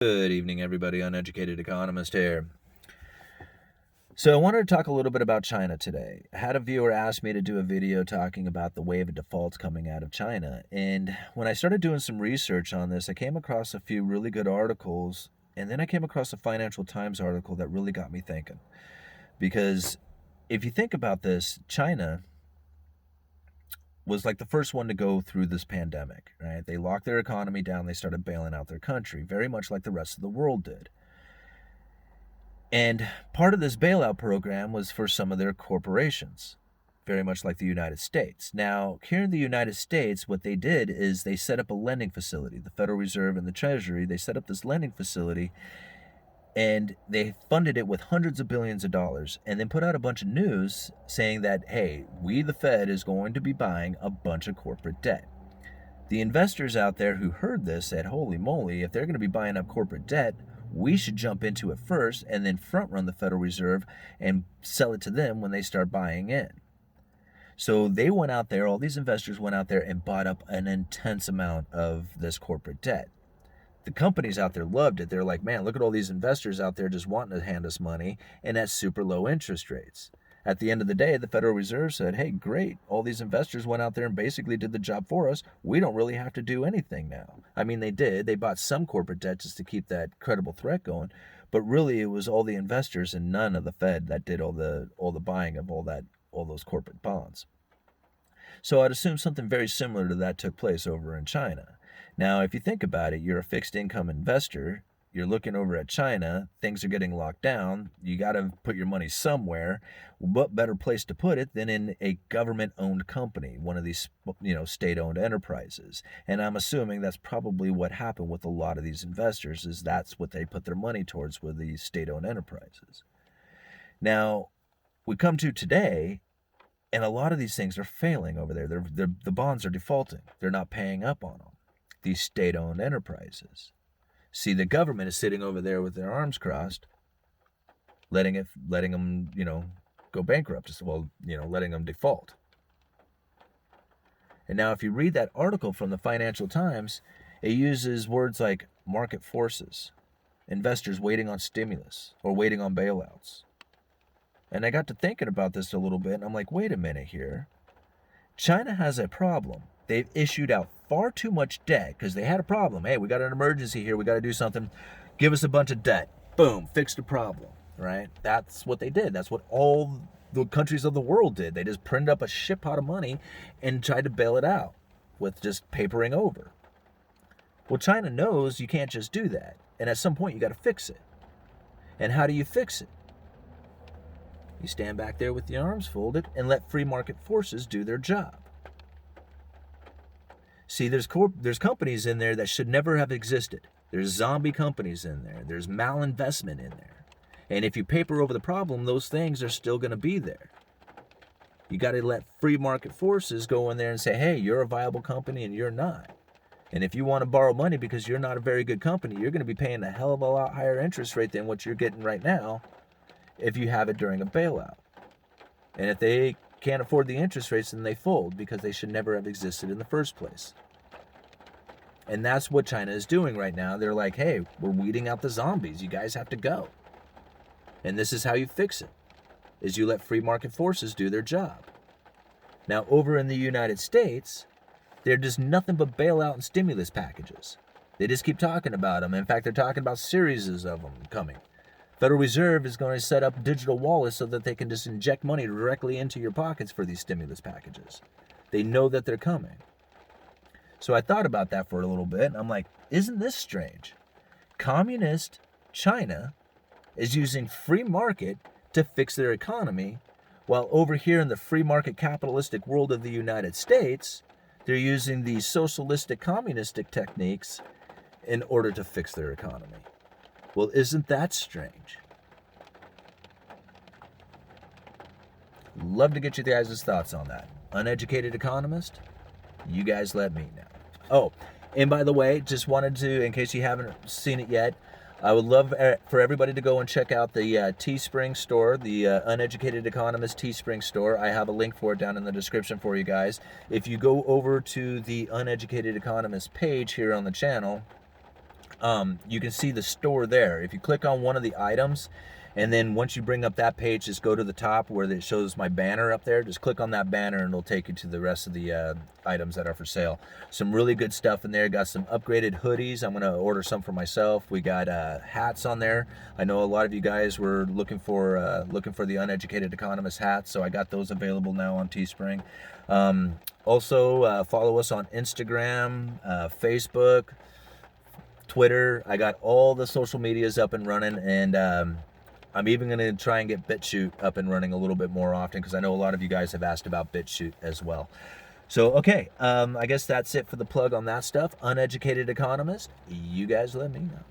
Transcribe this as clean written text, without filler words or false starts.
Good evening, everybody. Uneducated Economist here. So I wanted to talk a little bit about China today. I had a viewer ask me to do a video talking about the wave of defaults coming out of China. And when I started doing some research on this, I came across a few really good articles. And then I came across a Financial Times article that really got me thinking. Because if you think about this, China was like the first one to go through this pandemic, right? They locked their economy down. They started bailing out their country, very much like the rest of the world did. And part of this bailout program was for some of their corporations, very much like the United States. Now, here in the United States, what they did is they set up a lending facility. The Federal Reserve and the Treasury, they set up this lending facility, and they funded it with hundreds of billions of dollars, and then put out a bunch of news saying that, hey, we, the Fed, is going to be buying a bunch of corporate debt. The investors out there who heard this said, holy moly, if they're going to be buying up corporate debt, we should jump into it first and then front run the Federal Reserve and sell it to them when they start buying in. So they went out there, all these investors went out there and bought up an intense amount of this corporate debt. The companies out there loved it. They're like, man, look at all these investors out there just wanting to hand us money and at super low interest rates. At the end of the day, the Federal Reserve said, hey, great. All these investors went out there and basically did the job for us. We don't really have to do anything now. I mean, they did. They bought some corporate debt just to keep that credible threat going. But really, it was all the investors and none of the Fed that did all the buying of all those corporate bonds. So I'd assume something very similar to that took place over in China. Now, if you think about it, you're a fixed income investor. You're looking over at China. Things are getting locked down. You got to put your money somewhere. What better place to put it than in a government-owned company, one of these, state-owned enterprises? And I'm assuming that's probably what happened with a lot of these investors, is that's what they put their money towards, with these state-owned enterprises. Now, we come to today, and a lot of these things are failing over there. The bonds are defaulting. They're not paying up on them, these state-owned enterprises. See, the government is sitting over there with their arms crossed, letting them, go bankrupt. Well, letting them default. And now if you read that article from the Financial Times, it uses words like market forces, investors waiting on stimulus or waiting on bailouts. And I got to thinking about this a little bit, and I'm like, wait a minute here. China has a problem. They've issued out far too much debt because they had a problem. Hey, we got an emergency here. We got to do something. Give us a bunch of debt. Boom, fixed the problem, right? That's what they did. That's what all the countries of the world did. They just printed up a shit pot of money and tried to bail it out with just papering over. Well, China knows you can't just do that. And at some point, you got to fix it. And how do you fix it? You stand back there with your arms folded and let free market forces do their job. See, there's companies in there that should never have existed. There's zombie companies in there. There's malinvestment in there. And if you paper over the problem, those things are still going to be there. You got to let free market forces go in there and say, hey, you're a viable company and you're not. And if you want to borrow money because you're not a very good company, you're going to be paying a hell of a lot higher interest rate than what you're getting right now if you have it during a bailout. And if they can't afford the interest rates, then they fold because they should never have existed in the first place. And that's what China is doing right now. They're like, hey, we're weeding out the zombies. You guys have to go. And this is how you fix it, is you let free market forces do their job. Now, over in the United States, they're just nothing but bailout and stimulus packages. They just keep talking about them. In fact, they're talking about series of them coming. Federal Reserve is going to set up digital wallets so that they can just inject money directly into your pockets for these stimulus packages. They know that they're coming. So I thought about that for a little bit, and I'm like, isn't this strange? Communist China is using free market to fix their economy, while over here in the free market capitalistic world of the United States, they're using these socialistic communistic techniques in order to fix their economy. Well, isn't that strange? Love to get you guys' thoughts on that. Uneducated Economist, you guys let me know. Oh, and by the way, just wanted to, in case you haven't seen it yet, I would love for everybody to go and check out the Teespring store, the Uneducated Economist Teespring store. I have a link for it down in the description for you guys. If you go over to the Uneducated Economist page here on the channel, you can see the store there. If you click on one of the items, and then once you bring up that page, just go to the top where it shows my banner up there. Just click on that banner and it'll take you to the rest of the items that are for sale. Some really good stuff in there. Got some upgraded hoodies. I'm gonna order some for myself. We got hats on there. I know a lot of you guys were looking for the Uneducated Economist hats, so I got those available now on Teespring. Also, follow us on Instagram, Facebook, Twitter. I got all the social medias up and running, and I'm even going to try and get BitChute up and running a little bit more often, because I know a lot of you guys have asked about BitChute as well. So, okay, I guess that's it for the plug on that stuff. Uneducated Economist, you guys let me know.